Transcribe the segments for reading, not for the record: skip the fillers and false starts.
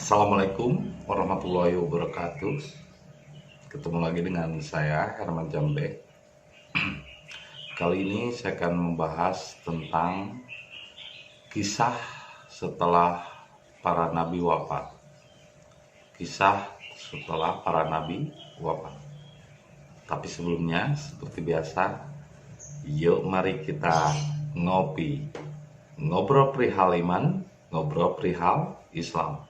Assalamualaikum warahmatullahi wabarakatuh. Ketemu lagi dengan saya Herman Jambe. Kali ini saya akan membahas tentang kisah setelah para nabi wafat. Kisah setelah para nabi wafat. Tapi sebelumnya, seperti biasa, yuk mari kita ngopi. Ngobrol perihal iman, ngobrol perihal Islam.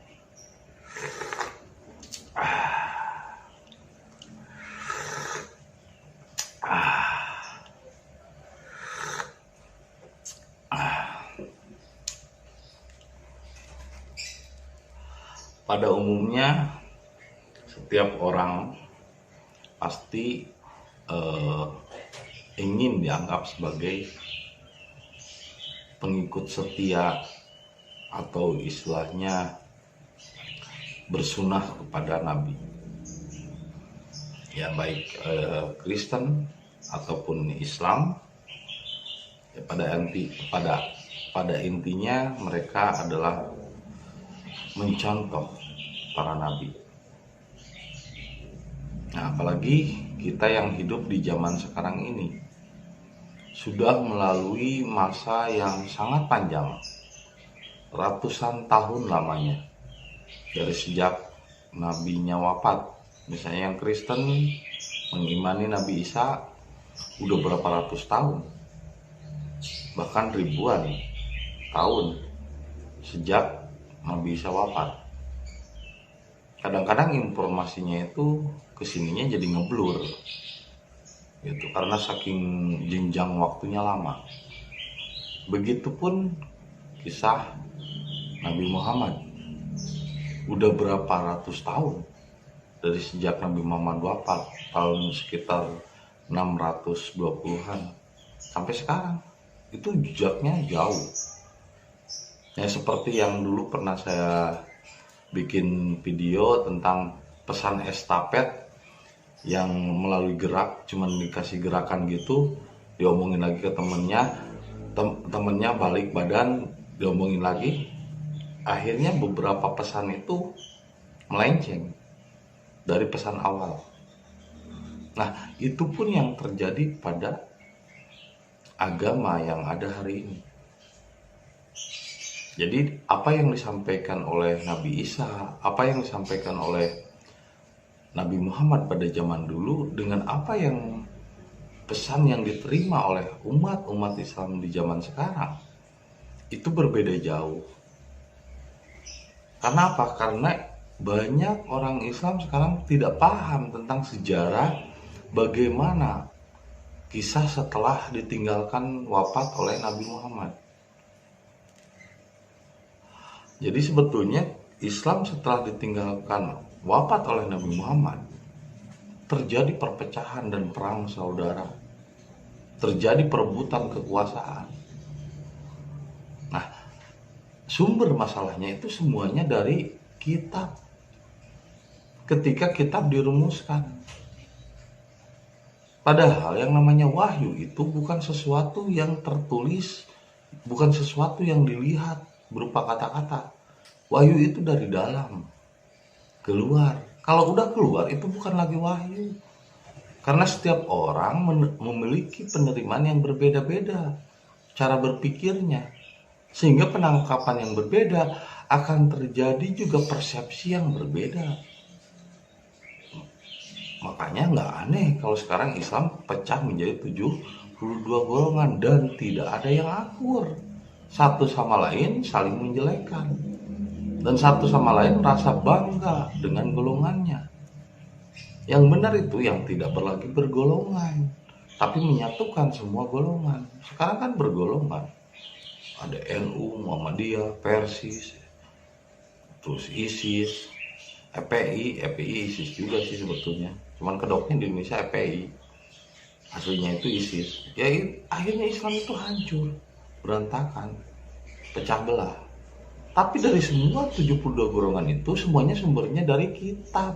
Pada umumnya setiap orang pasti ingin dianggap sebagai pengikut setia atau istilahnya bersunah kepada Nabi. Ya baik Kristen ataupun Islam. Ya, pada intinya mereka adalah mencontoh para nabi. Nah, apalagi kita yang hidup di zaman sekarang ini sudah melalui masa yang sangat panjang, ratusan tahun lamanya, dari sejak nabinya wafat. Misalnya yang Kristen mengimani Nabi Isa udah berapa ratus tahun, bahkan ribuan tahun sejak Nabi Isa wafat. Kadang-kadang informasinya itu kesininya jadi ngeblur gitu, karena saking jenjang waktunya lama. Begitupun kisah Nabi Muhammad, udah berapa ratus tahun dari sejak Nabi Muhammad wafat, tahun sekitar 620-an sampai sekarang. Itu jejaknya jauh. Ya, seperti yang dulu pernah saya bikin video tentang pesan estafet yang melalui gerak, cuman dikasih gerakan gitu, diomongin lagi ke temennya, temennya balik badan, diomongin lagi. Akhirnya beberapa pesan itu melenceng dari pesan awal. Nah, itu pun yang terjadi pada agama yang ada hari ini. Jadi apa yang disampaikan oleh Nabi Isa, apa yang disampaikan oleh Nabi Muhammad pada zaman dulu dengan apa yang pesan yang diterima oleh umat Islam di zaman sekarang, itu berbeda jauh. Karena apa? Karena banyak orang Islam sekarang tidak paham tentang sejarah bagaimana kisah setelah ditinggalkan wafat oleh Nabi Muhammad. Jadi sebetulnya Islam setelah ditinggalkan wafat oleh Nabi Muhammad, terjadi perpecahan dan perang saudara, terjadi perebutan kekuasaan. Nah, sumber masalahnya itu semuanya dari kitab. Ketika kitab dirumuskan, padahal yang namanya wahyu itu bukan sesuatu yang tertulis, bukan sesuatu yang dilihat berupa kata-kata. Wahyu itu dari dalam keluar. Kalau udah keluar itu bukan lagi wahyu. Karena setiap orang memiliki penerimaan yang berbeda-beda cara berpikirnya. Sehingga penangkapan yang berbeda akan terjadi juga persepsi yang berbeda. Makanya nggak aneh kalau sekarang Islam pecah menjadi 72 golongan dan tidak ada yang akur. Satu sama lain saling menjelekkan. Dan satu sama lain merasa bangga dengan golongannya. Yang benar itu yang tidak lagi bergolongan, tapi menyatukan semua golongan. Sekarang kan bergolongan. Ada NU, Muhammadiyah, Persis, terus ISIS, EPI ISIS juga sih sebetulnya. Cuman kedoknya di Indonesia EPI. Aslinya itu ISIS. Ya akhirnya Islam itu hancur, berantakan, pecah belah. Tapi dari semua 72 golongan itu semuanya sumbernya dari kitab.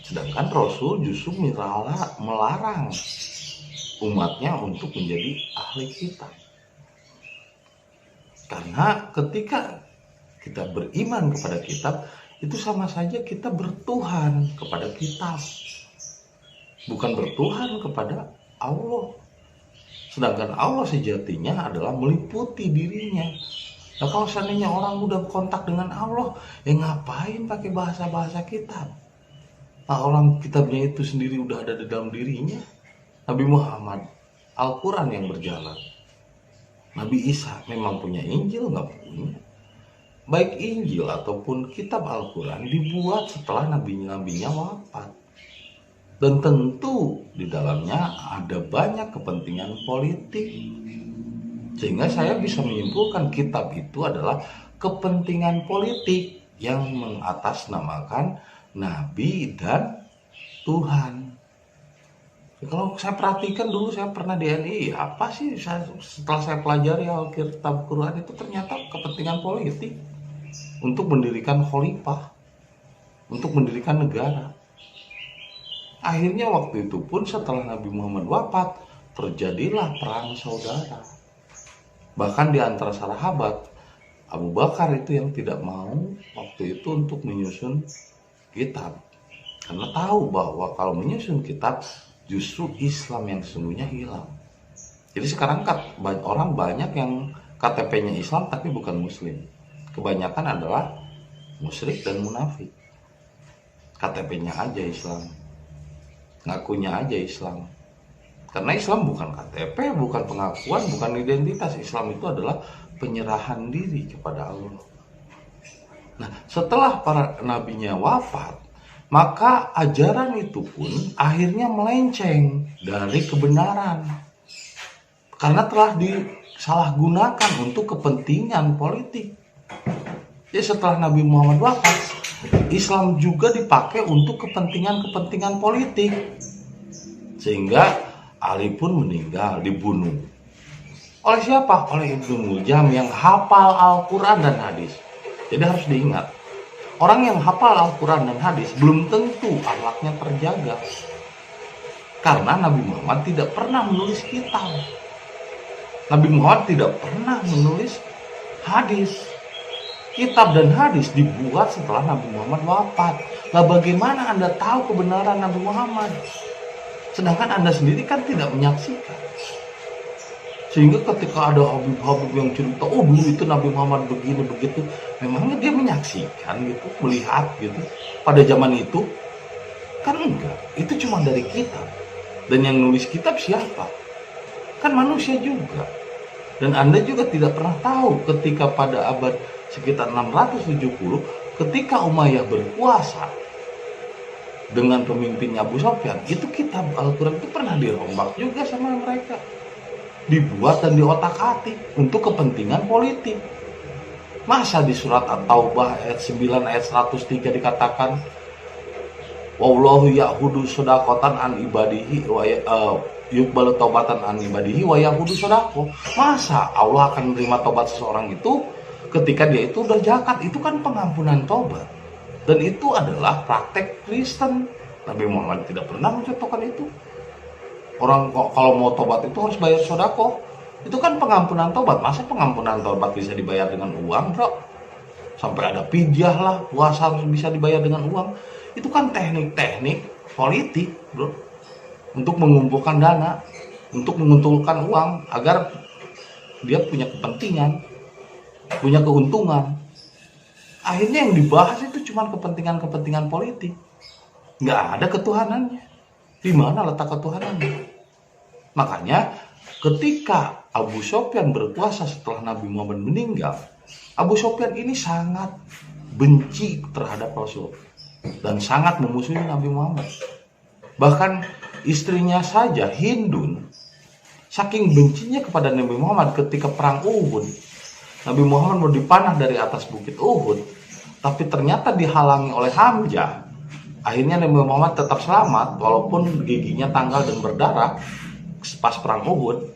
Sedangkan Rasul justru melarang umatnya untuk menjadi ahli kitab. Karena ketika kita beriman kepada kitab, itu sama saja kita bertuhan kepada kitab, bukan bertuhan kepada Allah. Sedangkan Allah sejatinya adalah meliputi dirinya. Nah, kalau seandainya orang udah kontak dengan Allah, ngapain pakai bahasa-bahasa kitab? Nah, orang kitabnya itu sendiri udah ada di dalam dirinya. Nabi Muhammad, Al-Quran yang berjalan. Nabi Isa memang punya Injil? Nggak punya. Baik Injil ataupun kitab Al-Quran dibuat setelah nabi-nabinya wafat. Dan tentu di dalamnya ada banyak kepentingan politik. Sehingga saya bisa menyimpulkan kitab itu adalah kepentingan politik yang mengatasnamakan Nabi dan Tuhan. Kalau saya perhatikan dulu, saya pernah di NI, apa sih setelah saya pelajari Alkitab Quran itu ternyata kepentingan politik untuk mendirikan khalifah, untuk mendirikan negara. Akhirnya waktu itu pun setelah Nabi Muhammad wafat, terjadilah perang saudara. Bahkan di antara sahabat, Abu Bakar itu yang tidak mau waktu itu untuk menyusun kitab. Karena tahu bahwa kalau menyusun kitab, justru Islam yang sesungguhnya hilang. Jadi sekarang orang banyak yang KTP-nya Islam tapi bukan Muslim. Kebanyakan adalah musyrik dan munafik. KTP-nya aja Islam, ngakunya aja Islam. Karena Islam bukan KTP, bukan pengakuan, bukan identitas. Islam itu adalah penyerahan diri kepada Allah. Nah, setelah para nabinya wafat, maka ajaran itu pun akhirnya melenceng dari kebenaran. Karena telah disalahgunakan untuk kepentingan politik. Jadi setelah Nabi Muhammad wafat, Islam juga dipakai untuk kepentingan-kepentingan politik. Sehingga Ali pun meninggal, dibunuh. Oleh siapa? Oleh Ibnu Muljam yang hafal Al-Quran dan hadis. Jadi harus diingat, orang yang hafal Al-Quran dan hadis belum tentu akhlaknya terjaga. Karena Nabi Muhammad tidak pernah menulis kitab. Nabi Muhammad tidak pernah menulis hadis. Kitab dan hadis dibuat setelah Nabi Muhammad wafat. Nah, bagaimana Anda tahu kebenaran Nabi Muhammad? Sedangkan Anda sendiri kan tidak menyaksikan. Sehingga ketika ada habib-habib yang cerita, oh dulu itu Nabi Muhammad begini begitu, memangnya dia menyaksikan gitu, melihat gitu pada zaman itu? Kan enggak, itu cuma dari kitab. Dan yang nulis kitab siapa? Kan manusia juga. Dan Anda juga tidak pernah tahu ketika pada abad sekitar 670, ketika Umayyah berkuasa dengan pemimpinnya Abu Sufyan, itu kitab Al-Quran itu pernah dirombak juga sama mereka. Dibuat dan diotak-atik untuk kepentingan politik. Masa di surat At-Taubah ayat 9 ayat 103 dikatakan wallahu ya'hudu shadaqatan an ibadihi wa yuqbalu taubatan an ibadihi wa ya'hudu shadaqah. Masa Allah akan menerima tobat seseorang itu ketika dia itu udah zakat? Itu kan pengampunan tobat. Dan itu adalah praktek Kristen. Nabi Muhammad tidak pernah mencontohkan itu. Orang kalau mau tobat itu harus bayar sedekah. Itu kan pengampunan tobat. Masa pengampunan tobat bisa dibayar dengan uang, bro? Sampai ada pidyah lah, puasa harus bisa dibayar dengan uang. Itu kan teknik-teknik politik, bro. Untuk mengumpulkan dana, untuk mengumpulkan uang agar dia punya kepentingan, punya keuntungan. Akhirnya yang dibahas itu cuma kepentingan-kepentingan politik. Nggak ada ketuhanannya. Di mana letak ketuhanannya? Makanya ketika Abu Sufyan berkuasa setelah Nabi Muhammad meninggal, Abu Sufyan ini sangat benci terhadap Rasul dan sangat memusuhi Nabi Muhammad. Bahkan istrinya saja, Hindun, saking bencinya kepada Nabi Muhammad ketika perang Uhud, Nabi Muhammad mau dipanah dari atas bukit Uhud, tapi ternyata dihalangi oleh Hamzah. Akhirnya Nabi Muhammad tetap selamat walaupun giginya tanggal dan berdarah pas perang Uhud.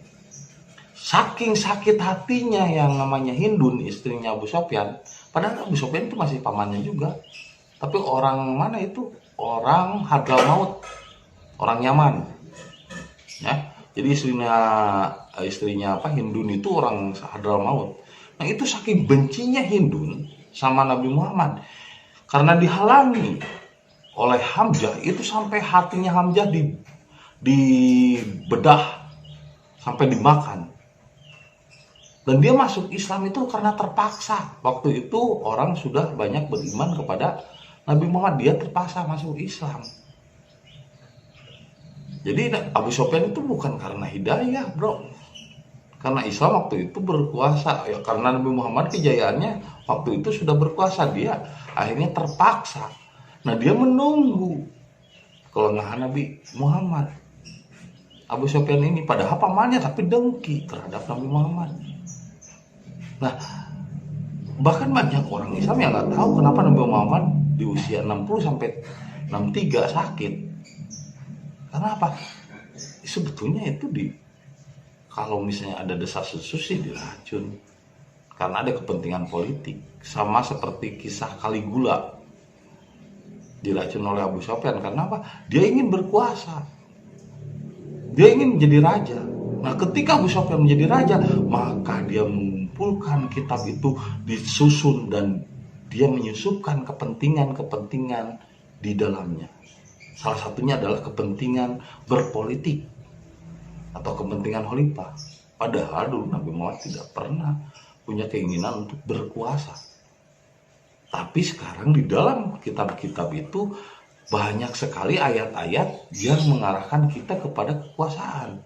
Saking sakit hatinya yang namanya Hindun, istrinya Abu Sufyan. Padahal Abu Sufyan itu masih pamannya juga. Tapi orang mana itu? Orang Hadramaut, orang Yaman. Ya, jadi istrinya Hindun itu orang Hadramaut. Nah, itu saking bencinya Hindun sama Nabi Muhammad. Karena dihalangi oleh Hamzah, itu sampai hatinya Hamzah dibedah, sampai dimakan. Dan dia masuk Islam itu karena terpaksa. Waktu itu orang sudah banyak beriman kepada Nabi Muhammad, dia terpaksa masuk Islam. Jadi Abu Sufyan itu bukan karena hidayah, bro. Karena Islam waktu itu berkuasa, ya karena Nabi Muhammad kejayaannya waktu itu sudah berkuasa, dia akhirnya terpaksa. Nah, dia menunggu kelengahan Nabi Muhammad. Abu Sufyan ini padahal pamannya tapi dengki terhadap Nabi Muhammad. Nah, bahkan banyak orang Islam yang nggak tahu kenapa Nabi Muhammad di usia 60 sampai 63 sakit. Karena apa? Sebetulnya itu kalau misalnya ada desas-desus sih diracun. Karena ada kepentingan politik. Sama seperti kisah Caligula diracun oleh Abu Sufyan. Karena apa? Dia ingin berkuasa. Dia ingin menjadi raja. Nah, ketika Abu Sufyan menjadi raja, maka dia mengumpulkan kitab itu, disusun, dan dia menyusupkan kepentingan-kepentingan di dalamnya. Salah satunya adalah kepentingan berpolitik atau kepentingan khalifah. Padahal dulu Nabi Muhammad tidak pernah punya keinginan untuk berkuasa. Tapi sekarang di dalam kitab-kitab itu banyak sekali ayat-ayat yang mengarahkan kita kepada kekuasaan.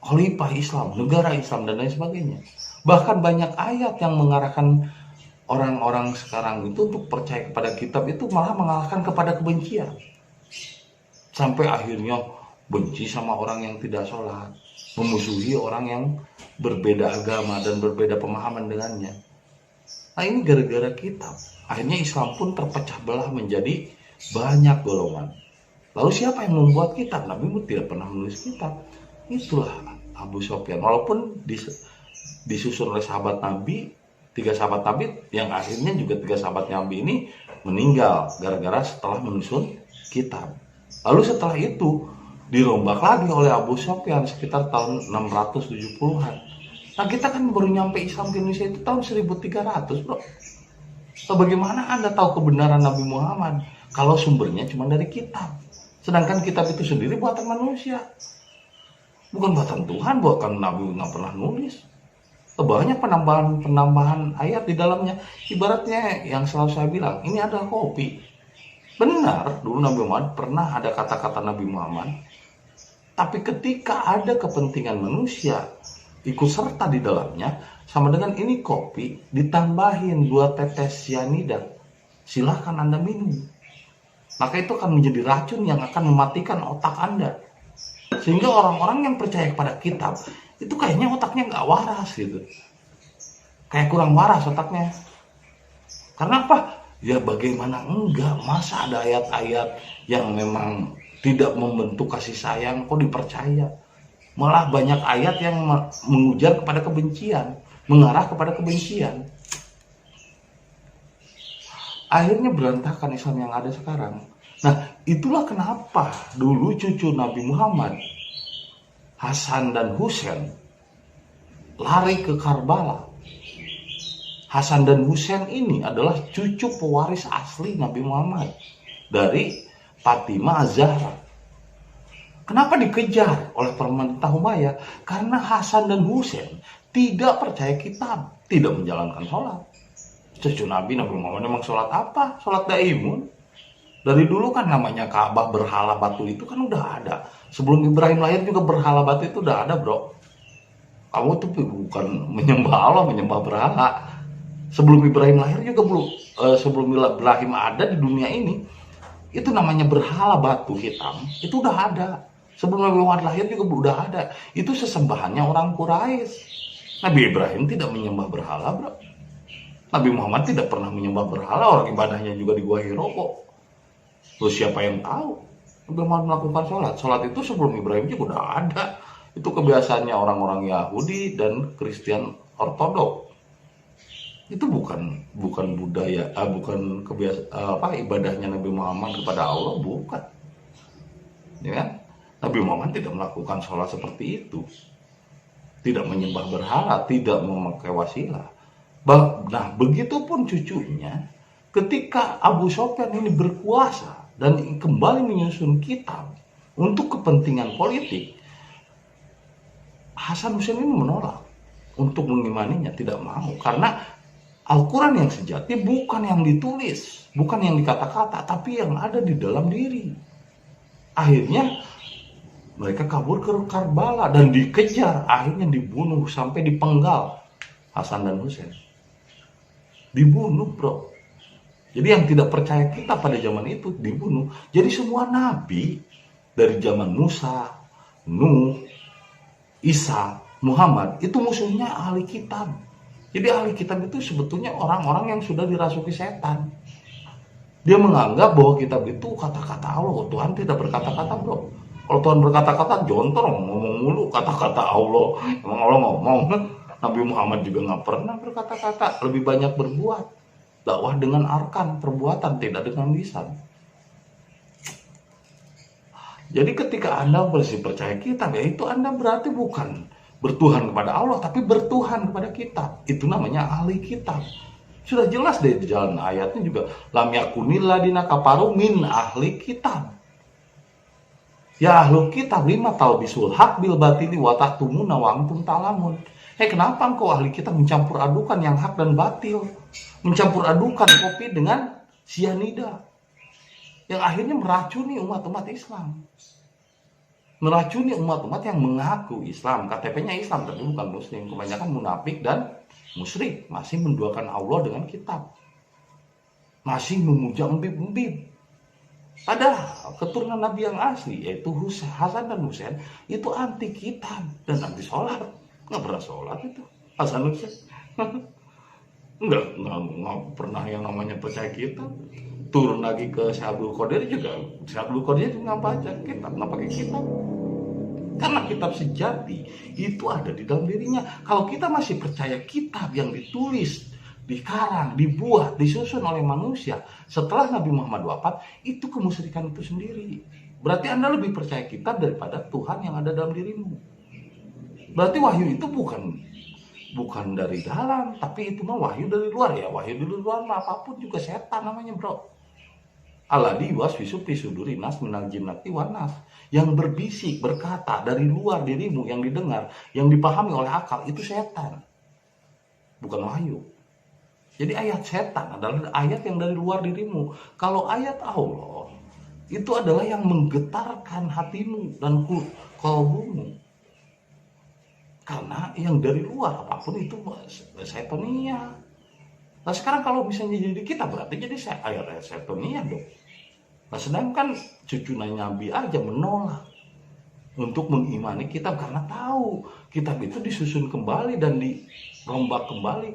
Khalifah Islam, negara Islam, dan lain sebagainya. Bahkan banyak ayat yang mengarahkan orang-orang sekarang itu untuk percaya kepada kitab itu malah mengarahkan kepada kebencian. Sampai akhirnya benci sama orang yang tidak sholat, memusuhi orang yang berbeda agama dan berbeda pemahaman dengannya. Nah, ini gara-gara kitab. Akhirnya Islam pun terpecah belah menjadi banyak golongan. Lalu siapa yang membuat kitab? Nabi Muhammad tidak pernah menulis kitab. Itulah Abu Sufyan. Walaupun disusun oleh sahabat Nabi, 3 sahabat Nabi, yang akhirnya juga 3 sahabat Nabi ini meninggal gara-gara setelah menyusun kitab. Lalu setelah itu dirombak lagi oleh Abu Sufyan sekitar tahun 670-an. Nah, kita kan baru nyampe Islam ke Indonesia itu tahun 1300, bro. So, bagaimana Anda tahu kebenaran Nabi Muhammad kalau sumbernya cuma dari kitab? Sedangkan kitab itu sendiri buatan manusia, bukan buatan Tuhan, bukan Nabi nggak pernah nulis. Banyak penambahan ayat di dalamnya. Ibaratnya yang selalu saya bilang, ini adalah kopi. Benar, dulu Nabi Muhammad pernah ada kata-kata Nabi Muhammad, tapi ketika ada kepentingan manusia ikut serta di dalamnya, sama dengan ini kopi ditambahin 2 tetes cyanida, silahkan Anda minum. Maka itu akan menjadi racun yang akan mematikan otak Anda. Sehingga orang-orang yang percaya kepada kitab itu kayaknya otaknya nggak waras gitu, kayak kurang waras otaknya. Karena apa? Ya bagaimana enggak, masa ada ayat-ayat yang memang tidak membentuk kasih sayang kok dipercaya? Malah banyak ayat yang mengujar kepada kebencian, mengarah kepada kebencian. Akhirnya berantakan Islam yang ada sekarang. Nah, itulah kenapa dulu cucu Nabi Muhammad, Hasan dan Husain, lari ke Karbala. Hasan dan Husain ini adalah cucu pewaris asli Nabi Muhammad dari Fatimah Az-Zahra. Kenapa dikejar oleh pemerintah Umayyah? Karena Hasan dan Husain tidak percaya kitab, tidak menjalankan sholat. Cucu Nabi Muhammad memang sholat apa? Sholat daimun. Dari dulu kan namanya Ka'bah berhala batu itu kan udah ada. Sebelum Ibrahim lahir juga berhala batu itu udah ada, bro. Kamu tuh bukan menyembah Allah, menyembah berhala. Sebelum Ibrahim lahir juga belum, sebelum Ibrahim ada di dunia ini, itu namanya berhala batu hitam, itu udah ada. Sebelum Nabi Muhammad lahir juga udah ada. Itu sesembahannya orang Quraisy. Nabi Ibrahim tidak menyembah berhala, bro. Nabi Muhammad tidak pernah menyembah berhala, orang ibadahnya juga di Gua Hiro kok. Terus siapa yang tahu Nabi Muhammad melakukan sholat? Sholat itu sebelum Ibrahim juga udah ada. Itu kebiasaannya orang-orang Yahudi dan Kristen Ortodok. Itu bukan budaya, bukan ibadahnya Nabi Muhammad kepada Allah, bukan. Ya kan? Nabi Muhammad tidak melakukan sholat seperti itu, tidak menyembah berhala, tidak memakai wasilah. Nah, begitupun cucunya, ketika Abu Sofyan ini berkuasa dan kembali menyusun kitab untuk kepentingan politik, Hasan Hussein ini menolak untuk mengimaninya, tidak mau. Karena Al-Quran yang sejati bukan yang ditulis, bukan yang dikata-kata, tapi yang ada di dalam diri. Akhirnya mereka kabur ke Karbala dan dikejar, akhirnya dibunuh sampai dipenggal Hasan dan Hussein. Dibunuh, bro. Jadi yang tidak percaya kita pada zaman itu dibunuh. Jadi semua nabi dari zaman Musa, Nuh, Isa, Muhammad itu musuhnya ahli kitab. Jadi ahli kitab itu sebetulnya orang-orang yang sudah dirasuki setan. Dia menganggap bahwa kitab itu kata-kata Allah. Tuhan tidak berkata-kata, bro. Kalau Tuhan berkata-kata, jontor ngomong mulu kata-kata Allah. Emang Allah ngomong? Nabi Muhammad juga nggak pernah berkata-kata. Lebih banyak berbuat. Dakwah dengan arkan, perbuatan, tidak dengan lisan. Jadi ketika Anda bersih percaya kitab, ya itu Anda berarti bukan bertuhan kepada Allah, tapi bertuhan kepada kitab. Itu namanya ahli kitab. Sudah jelas dari jalan ayatnya juga. Lam yakunil ladina kafaru min ahli kitab. Ya ahlu kitab lima talbisul haq bil batili wa taktumuna wa antum ta'lamun. Kenapa engkau ahli kitab mencampur adukan yang hak dan batil? Mencampur adukan kopi dengan sianida. Yang akhirnya meracuni umat-umat Islam. Meracuni umat-umat yang mengaku Islam. KTP-nya Islam, tapi bukan Muslim. Kebanyakan munafik dan musyrik. Masih menduakan Allah dengan kitab. Masih memuja embib-embib. Padahal keturunan Nabi yang asli, yaitu Hasan dan Hussein, itu anti kitab dan anti sholat. Nggak pernah sholat itu Hasan Hussein. Nggak pernah yang namanya percaya kitab. Turun lagi ke Syekh Abdul Qadir juga. Syekh Abdul Qadir nggak baca kitab, nggak pakai kitab. Karena kitab sejati itu ada di dalam dirinya. Kalau kita masih percaya kitab yang ditulis, dikarang, dibuat, disusun oleh manusia setelah Nabi Muhammad wafat, itu kemusyrikan itu sendiri. Berarti Anda lebih percaya kitab daripada Tuhan yang ada dalam dirimu. Berarti wahyu itu bukan dari dalam, tapi itu mah wahyu dari luar. Ya wahyu dari luar mah apapun juga setan namanya, bro. Alladzi yuwaswisu fi suduri nas minal jinnati wan nas. Yang berbisik, berkata dari luar dirimu, yang didengar, yang dipahami oleh akal, itu setan, bukan wahyu. Jadi ayat setan adalah ayat yang dari luar dirimu. Kalau ayat Allah, itu adalah yang menggetarkan hatimu dan kalbumu. Karena yang dari luar apapun itu setonia. Nah sekarang kalau misalnya jadi kita, berarti jadi ayat-ayat setonia dong. Nah sedangkan cucu Nabi aja menolak untuk mengimani kitab karena tahu kitab itu disusun kembali dan dirombak kembali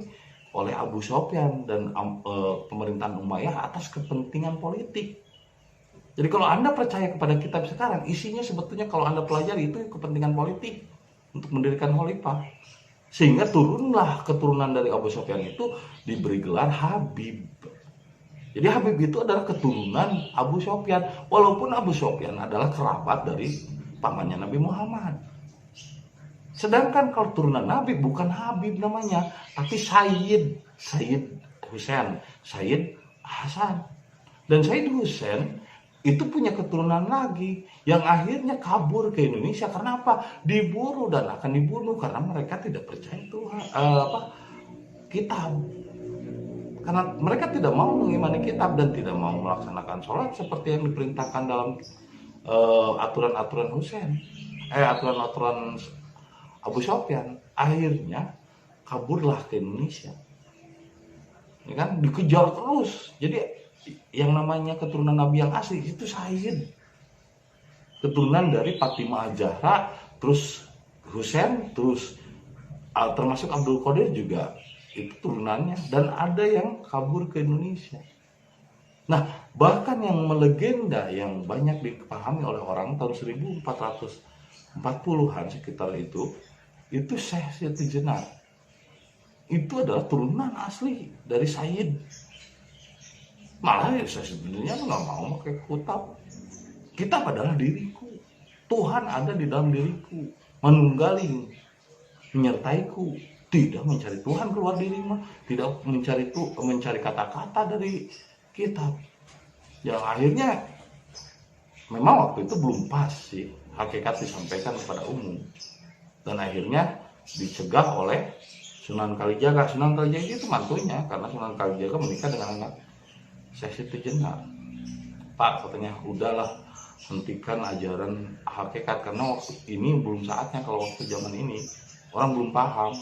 oleh Abu Sofyan dan pemerintahan Umayyah atas kepentingan politik. Jadi kalau Anda percaya kepada kitab sekarang, isinya sebetulnya kalau Anda pelajari itu kepentingan politik untuk mendirikan khalifah. Sehingga turunlah keturunan dari Abu Sofyan itu diberi gelar Habib. Jadi Habib itu adalah keturunan Abu Sofyan, walaupun Abu Sofyan adalah kerabat dari pamannya Nabi Muhammad. Sedangkan kalau turunan Nabi bukan Habib namanya, tapi Sayyid Hussein, Sayyid Hasan. Dan Sayyid Hussein itu punya keturunan lagi yang akhirnya kabur ke Indonesia. Karena apa? Diburu dan akan dibunuh karena mereka tidak percaya Tuhan, kitab. Karena mereka tidak mau mengimani kitab dan tidak mau melaksanakan sholat seperti yang diperintahkan dalam aturan-aturan Hussein, aturan-aturan Abu Sofyan. Akhirnya kaburlah ke Indonesia, ya kan, dikejar terus. Jadi yang namanya keturunan Nabi yang asli itu Sayyid, keturunan dari Fatimah Az-Zahra, terus Hussein, terus termasuk Abdul Qadir juga itu turunannya, dan ada yang kabur ke Indonesia. Nah bahkan yang melegenda yang banyak dipahami oleh orang tahun 1440-an sekitar itu Syekh Siti Jenar itu adalah turunan asli dari Sayyid. Malah saya sebenarnya nggak mau pakai kitab adalah diriku, Tuhan ada di dalam diriku, menunggali, menyertaiku. tidak mencari Tuhan keluar diri mah, tidak mencari kata-kata dari kitab. Yang akhirnya memang waktu itu belum pas sih hakikat disampaikan kepada umum, dan akhirnya dicegah oleh Sunan Kalijaga. Sunan Kalijaga itu mantunya, karena Sunan Kalijaga menikah dengan anak Syekh Siti Jenar. Pak, katanya, udahlah, hentikan ajaran hakikat, karena waktu ini belum saatnya. Kalau waktu zaman ini orang belum paham.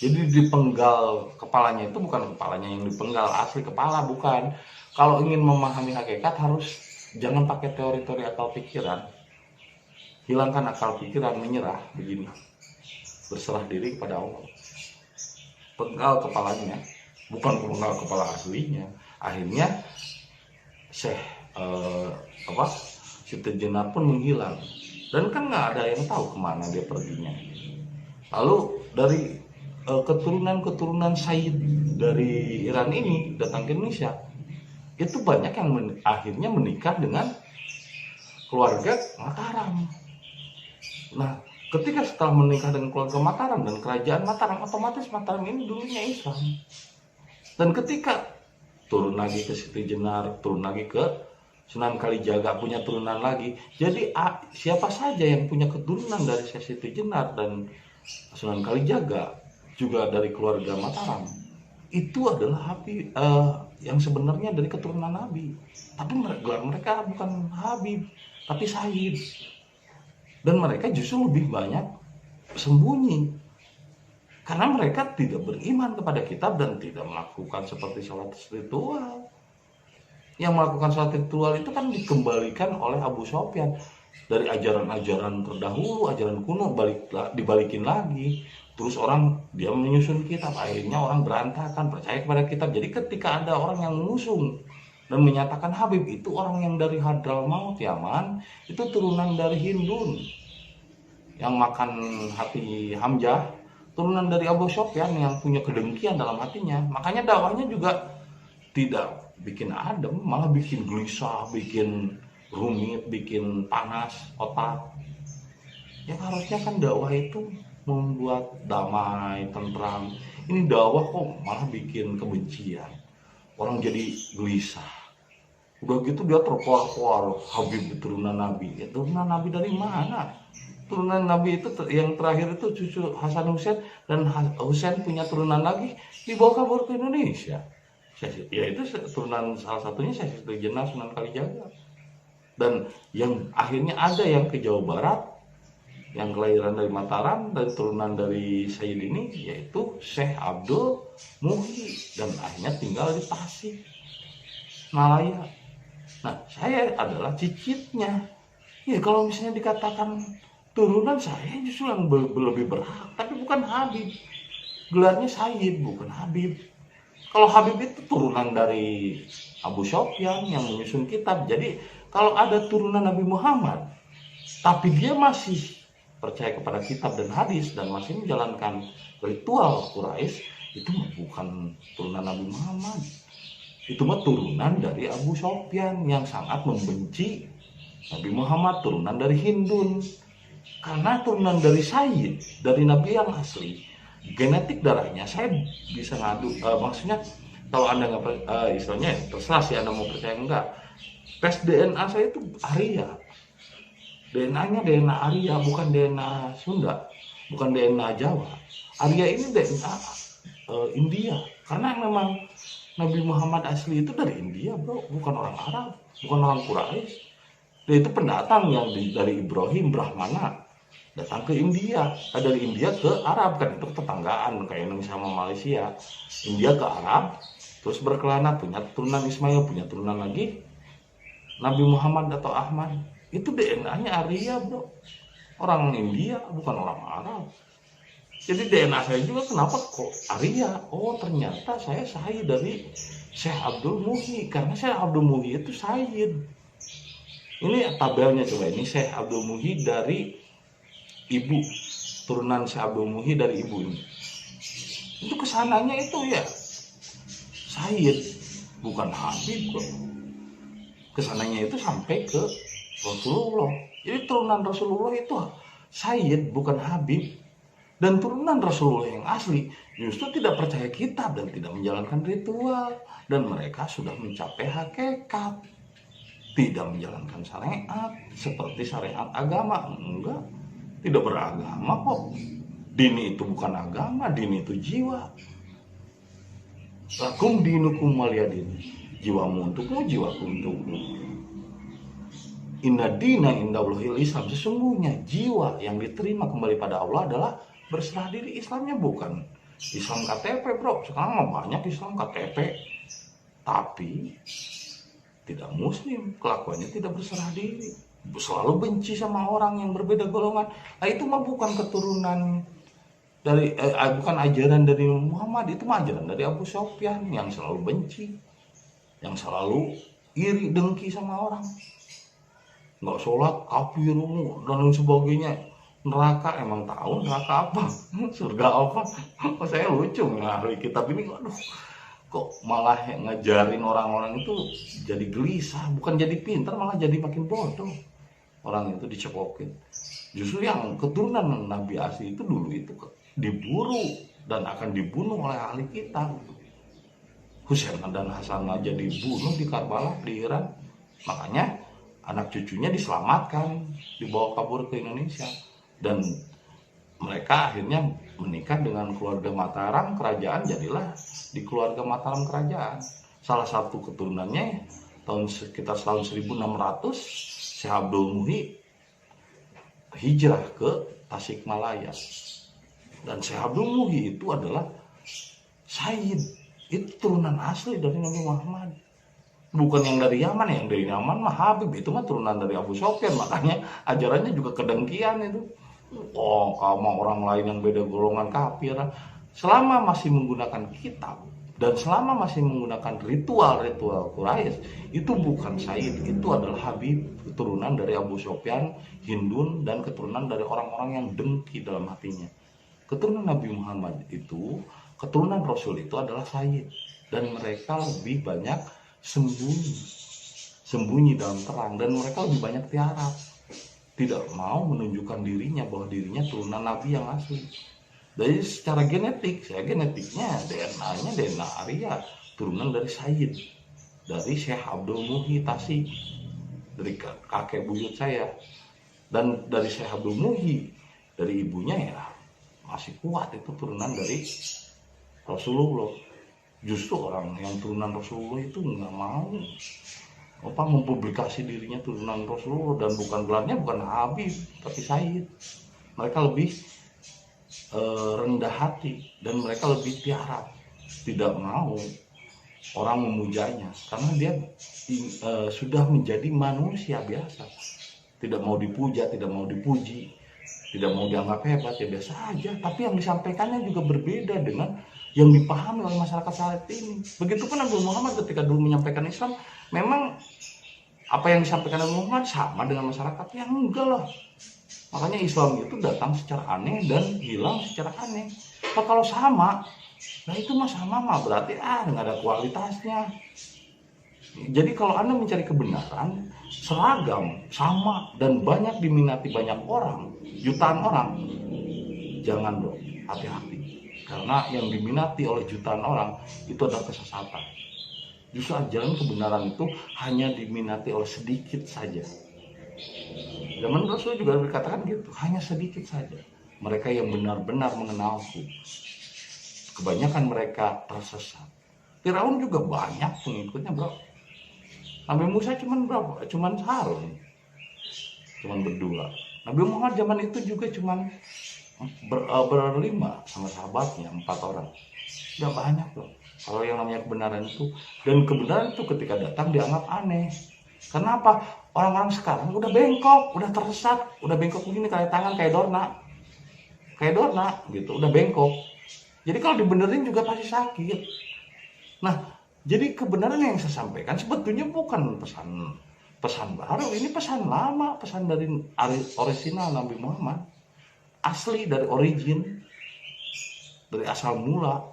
Jadi dipenggal kepalanya itu bukan kepalanya yang dipenggal, asli kepala bukan. Kalau ingin memahami hakikat harus jangan pakai teori-teori akal pikiran. Hilangkan akal pikiran, menyerah begini. Berserah diri kepada Allah. Penggal kepalanya, bukan penggal kepala aslinya. Akhirnya Syekh Siti Jenar pun menghilang. Dan kan nggak ada yang tahu kemana dia perginya. Lalu dari keturunan Sayyid dari Iran ini datang ke Indonesia, itu banyak yang akhirnya menikah dengan keluarga Mataram. Nah, ketika setelah menikah dengan keluarga Mataram dan kerajaan Mataram, otomatis Mataram ini dulunya Islam. Dan ketika turun lagi ke Siti Jenar, turun lagi ke Sunan Kalijaga, punya turunan lagi. Jadi siapa saja yang punya keturunan dari Siti Jenar dan Sunan Kalijaga, juga dari keluarga Mataram, itu adalah Habib, yang sebenarnya dari keturunan Nabi. Tapi gelar mereka bukan Habib, tapi Sayyid. Dan mereka justru lebih banyak sembunyi, karena mereka tidak beriman kepada kitab dan tidak melakukan seperti sholat ritual. Yang melakukan sholat ritual itu kan dikembalikan oleh Abu Sofyan dari ajaran-ajaran terdahulu, ajaran kuno, dibalikin lagi. Terus dia menyusun kitab, akhirnya orang berantakan, percaya kepada kitab. Jadi ketika ada orang yang mengusung dan menyatakan Habib itu orang yang dari Hadramaut, Yaman, itu turunan dari Hindun yang makan hati Hamzah, turunan dari Abu Sofyan yang punya kedengkian dalam hatinya. Makanya dakwahnya juga tidak bikin adem, malah bikin gelisah, bikin rumit, bikin panas otak. Yang harusnya kan dakwah itu membuat damai, tentram. Ini dakwah kok malah bikin kebencian. Orang jadi gelisah. Udah gitu dia terpor-por, Habib turunan Nabi. Ya, turunan Nabi dari mana? Turunan Nabi itu yang terakhir itu cucu Hasan Husain, dan Husain punya turunan lagi, dibawa kabur ke Indonesia. Ya itu turunan salah satunya Syekh Siti Jenar, Sunan Kalijaga. Dan yang akhirnya ada yang ke Jawa Barat, yang kelahiran dari Mataram dan turunan dari Sayyid ini, yaitu Syekh Abdul Muhyi, dan akhirnya tinggal di Tasik Malaya. Nah, saya adalah cicitnya. Ya kalau misalnya dikatakan turunan, saya justru yang lebih berhak, tapi bukan Habib. Gelarnya Sayyid, bukan Habib. Kalau Habib itu turunan dari Abu Sofyan yang menyusun kitab. Jadi kalau ada turunan Nabi Muhammad, tapi dia masih percaya kepada kitab dan hadis dan masih menjalankan ritual Quraisy, itu bukan turunan Nabi Muhammad. Itu mah turunan dari Abu Sofyan yang sangat membenci Nabi Muhammad, turunan dari Hindun. Karena turunan dari Sayyid, dari Nabi yang asli, genetik darahnya saya bisa ngadu. Maksudnya kalau Anda nggak istilahnya terserah sih Anda mau percaya enggak. Tes DNA saya itu Arya. DNA-nya DNA Arya, bukan DNA Sunda, bukan DNA Jawa. Arya ini DNA India, karena memang Nabi Muhammad asli itu dari India, bro, bukan orang Arab, bukan orang Quraisy. Dia itu pendatang yang dari Ibrahim Brahmana datang ke India, dari India ke Arab, kan itu tetanggaan kayak Indonesia sama Malaysia. India ke Arab, terus berkelana, punya turunan Ismail, punya turunan lagi Nabi Muhammad atau Ahmad. Itu DNA-nya Arya, bro, orang India, bukan orang Arab. Jadi DNA saya juga kenapa kok Arya? Oh ternyata saya Sayyid dari Syekh Abdul Muhyi, karena Syekh Abdul Muhyi itu Sayyid. Ini tabelnya coba, ini Syekh Abdul Muhyi dari ibu, turunan Syekh Abdul Muhyi dari ibu ini. Itu kesananya itu ya Sayyid, bukan Habib kok. Kesananya itu sampai ke Rasulullah. Jadi turunan Rasulullah itu Sayyid, bukan Habib. Dan turunan Rasulullah yang asli justru tidak percaya kitab dan tidak menjalankan ritual. Dan mereka sudah mencapai hakikat. Tidak menjalankan syariat seperti syariat agama. Enggak, tidak beragama kok. Dini itu bukan agama, dini itu jiwa. Lakum dinukum waliyadin. Jiwamu untukmu, jiwaku untukmu. Inna dina indallahil Islam. Sesungguhnya jiwa yang diterima kembali pada Allah adalah berserah diri. Islamnya bukan Islam KTP, bro. Sekarang mah banyak Islam KTP, tapi tidak muslim, kelakuannya tidak berserah diri, selalu benci sama orang yang berbeda golongan. Nah, itu mah bukan keturunan dari bukan ajaran dari Muhammad, itu mah ajaran dari Abu Sufyan yang selalu benci, yang selalu iri dengki sama orang. Nggak sholat, kafir, dan lain sebagainya. Neraka, emang tahu neraka apa? Surga apa? Oh, saya lucu ngaruh kitab ini. Aduh, kok malah ngajarin orang-orang itu jadi gelisah, bukan jadi pintar, malah jadi makin bodoh. Orang itu dicekokin. Justru yang keturunan Nabi asli itu dulu itu diburu dan akan dibunuh oleh ahli kitab. Husain dan Hasan aja dibunuh di Karbala, di Iran. Makanya anak cucunya diselamatkan, dibawa kabur ke Indonesia. Dan mereka akhirnya menikah dengan keluarga Mataram kerajaan, jadilah di keluarga Mataram kerajaan. Salah satu keturunannya sekitar tahun 1600, Syekh Abdul Muhi hijrah ke Tasikmalaya. Dan Syekh Abdul Muhi itu adalah Sayyid, itu turunan asli dari Nabi Muhammad. Bukan yang dari Yaman, yang dari Yaman mah Habib, itu mah turunan dari Abu Sufyan, makanya ajarannya juga kedengkian itu. Oh, kamu orang lain yang beda golongan kafir. Selama masih menggunakan kitab dan selama masih menggunakan ritual-ritual Quraisy, itu bukan Sayyid, itu adalah Habib, keturunan dari Abu Sufyan, Hindun, dan keturunan dari orang-orang yang dengki dalam hatinya. Keturunan Nabi Muhammad itu, keturunan Rasul itu adalah Sayyid, dan mereka lebih banyak sembunyi dalam terang, dan mereka lebih banyak tiarap, tidak mau menunjukkan dirinya bahwa dirinya turunan Nabi yang asli. Jadi secara genetik, saya genetiknya DNA-nya DNA Arya, turunan dari Sayyid, dari Syekh Abdul Muhi Tasik, dari kakek buyut saya. Dan dari Syekh Abdul Muhi, dari ibunya ya masih kuat, itu turunan dari Rasulullah. Justru orang yang turunan Rasulullah itu nggak mau mempublikasi dirinya turunan Rasulullah, dan bukan gelarnya bukan Habib tapi Sayyid. Mereka lebih rendah hati dan mereka lebih tiarap, tidak mau orang memujanya karena dia sudah menjadi manusia biasa, tidak mau dipuja, tidak mau dipuji, tidak mau dianggap hebat, ya biasa aja. Tapi yang disampaikannya juga berbeda dengan yang dipahami oleh masyarakat saat ini. Begitupun Nabi Muhammad ketika dulu menyampaikan Islam, memang apa yang disampaikan Nabi Muhammad sama dengan masyarakat? Yang enggak lah. Makanya Islam itu datang secara aneh dan hilang secara aneh. Nah, kalau sama, nah itu mah sama mah berarti nggak ada kualitasnya. Jadi kalau Anda mencari kebenaran, seragam, sama, dan banyak diminati banyak orang, jutaan orang, jangan bro, hati-hati. Karena yang diminati oleh jutaan orang itu adalah kesesatan. Justru ajaran kebenaran itu hanya diminati oleh sedikit saja. Zaman Rasul juga dikatakan gitu, hanya sedikit saja mereka yang benar-benar mengenalku. Kebanyakan mereka tersesat. Firaun juga banyak pengikutnya bro. Nabi Musa cuman berapa? Cuman Harun, cuman berdua. Nabi Muhammad zaman itu juga cuman berlima sama sahabatnya, 4 orang. Udah banyak loh kalau yang namanya kebenaran itu. Dan kebenaran itu ketika datang dianggap aneh. Kenapa? Orang-orang sekarang udah bengkok, udah tersesat, udah bengkok begini kayak tangan, kayak dorna gitu, udah bengkok. Jadi kalau dibenerin juga pasti sakit. Nah, jadi kebenaran yang saya sampaikan sebetulnya bukan pesan baru, ini pesan lama, pesan dari orisinal Nabi Muhammad, asli dari origin, dari asal mula.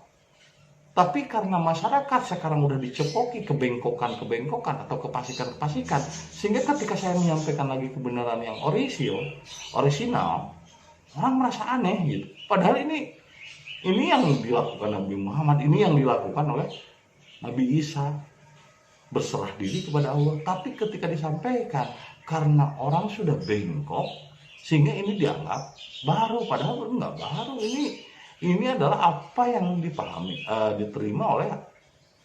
Tapi karena masyarakat sekarang udah dicepoki kebengkokan atau kepasikan, sehingga ketika saya menyampaikan lagi kebenaran yang orisinal, Orang merasa aneh gitu. Padahal ini yang dilakukan Nabi Muhammad, ini yang dilakukan oleh Nabi Isa, berserah diri kepada Allah. Tapi ketika disampaikan, karena orang sudah bengkok, sehingga ini dianggap baru. Padahal enggak baru. Ini adalah apa yang dipahami, diterima oleh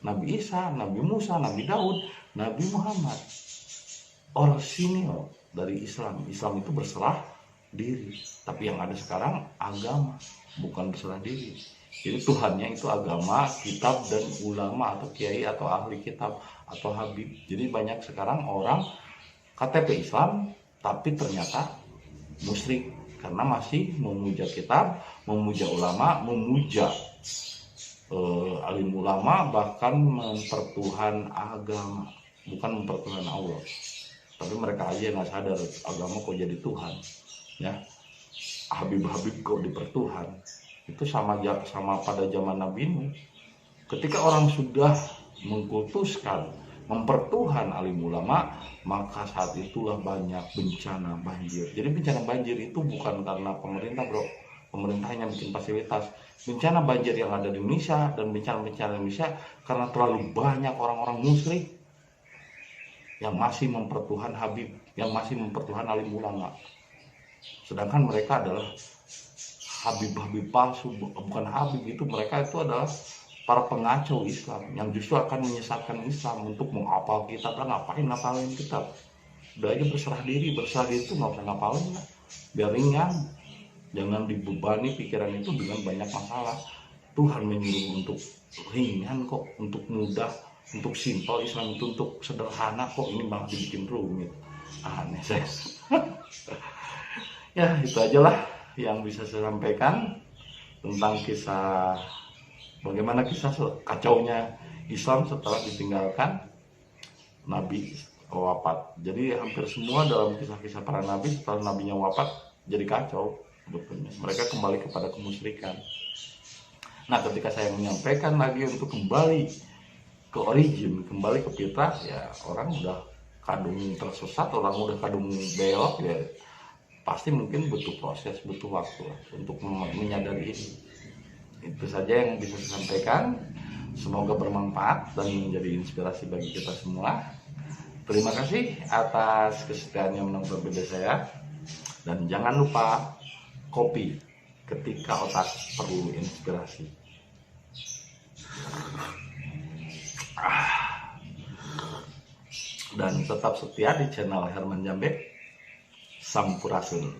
Nabi Isa, Nabi Musa, Nabi Daud, Nabi Muhammad. Orisinil dari Islam. Islam itu berserah diri. Tapi yang ada sekarang agama, bukan berserah diri. Jadi Tuhannya itu agama, kitab, dan ulama atau kiai atau ahli kitab atau habib. Jadi banyak sekarang orang KTP Islam tapi ternyata musyrik karena masih memuja kitab, memuja ulama, memuja alim ulama, bahkan mempertuhan agama, bukan mempertuhan Allah. Tapi mereka aja nggak sadar agama kok jadi Tuhan, ya. Habib-habib kok dipertuhan. Itu sama pada zaman Nabi Nuh. Ketika orang sudah mengkultuskan, mempertuhan alim ulama, maka saat itulah banyak bencana banjir. Jadi bencana banjir itu bukan karena pemerintah, bro. Pemerintah hanya bikin fasilitas. Bencana banjir yang ada di Indonesia dan bencana-bencana Indonesia karena terlalu banyak orang-orang musyrik yang masih mempertuhan habib, yang masih mempertuhan alim ulama. Sedangkan mereka adalah habib-habib palsu, bukan habib, itu mereka itu adalah para pengacau Islam yang justru akan menyesatkan Islam untuk menghafal kitab. Lah ngapain ngapalin kitab? Udah aja berserah diri itu nggak usah ngapalin lah, biar ringan. Jangan dibebani pikiran itu dengan banyak masalah. Tuhan menyuruh untuk ringan kok, untuk mudah, untuk simpel. Islam itu untuk sederhana kok, ini malah dibikin rumit. Aneh saya. Ya itu ajalah yang bisa saya sampaikan tentang kisah, bagaimana kisah kacaunya Islam setelah ditinggalkan Nabi wafat. Jadi hampir semua dalam kisah-kisah para nabi setelah nabinya wafat jadi kacau sebetulnya. Mereka kembali kepada kemusyrikan. Nah ketika saya menyampaikan lagi untuk kembali ke origin, kembali ke fitrah, ya orang udah kadung tersesat, orang udah kadung belok, ya pasti mungkin butuh proses, butuh waktu untuk menyadari ini. Itu saja yang bisa saya sampaikan. Semoga bermanfaat dan menjadi inspirasi bagi kita semua. Terima kasih atas kesetiaannya menonton video saya. Dan jangan lupa kopi ketika otak perlu inspirasi. Dan tetap setia di channel Herman Jambe. Sampurasun.